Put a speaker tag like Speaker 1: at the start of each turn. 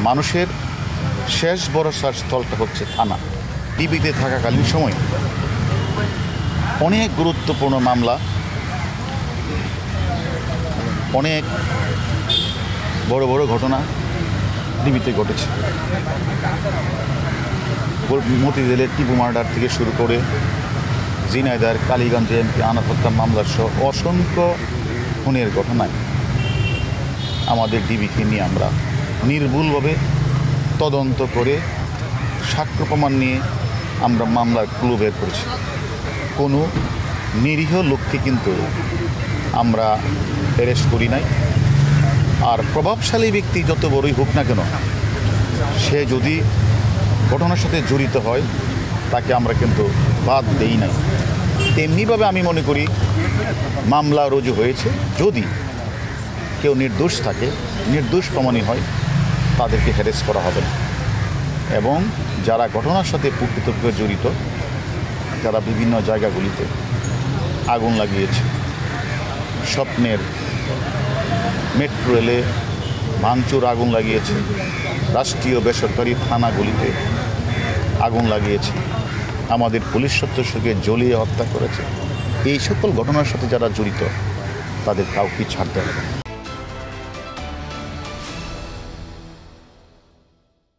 Speaker 1: মানুষের শেষ ভরসার স্থলটা হচ্ছে থানা। ডিবিতে থাকাকালীন সময় অনেক গুরুত্বপূর্ণ মামলা, অনেক বড় বড় ঘটনা ডিবিতে ঘটেছে। মতিঝিলের টিপু মার্ডার থেকে শুরু করে ঝিনাইদহের কালীগঞ্জে এমপি আনাস হত্যা মামলার সহ অসংখ্য খুনের ঘটনায় আমাদের ডিবিকে নিয়ে আমরা নির্ভুলভাবে তদন্ত করে সাক্ষ্য প্রমাণ নিয়ে আমরা মামলার ক্লু বের করেছি। কোনো নিরীহ লোককে কিন্তু আমরা অ্যারেস্ট করি নাই। আর প্রভাবশালী ব্যক্তি যত বড়ই হোক না কেন, সে যদি ঘটনার সাথে জড়িত হয় তাকে আমরা কিন্তু বাদ দেই নাই। তেমনিভাবে আমি মনে করি মামলা রুজু হয়েছে, যদি কেউ নির্দোষ থাকে, নির্দোষ প্রমাণী হয়, তাদেরকে হ্যারেস করা হবে না। এবং যারা ঘটনার সাথে প্রকৃতপক্ষে জড়িত, যারা বিভিন্ন জায়গাগুলিতে আগুন লাগিয়েছে, স্বপ্নের মেট্রো রেলে ভাঙচুর আগুন লাগিয়েছে, রাষ্ট্রীয় বেসরকারি থানাগুলিতে আগুন লাগিয়েছে, আমাদের পুলিশ সদস্যকে জ্বলিয়ে হত্যা করেছে, এই সকল ঘটনার সাথে যারা জড়িত তাদের কাউকে ছাড়তে হবে না।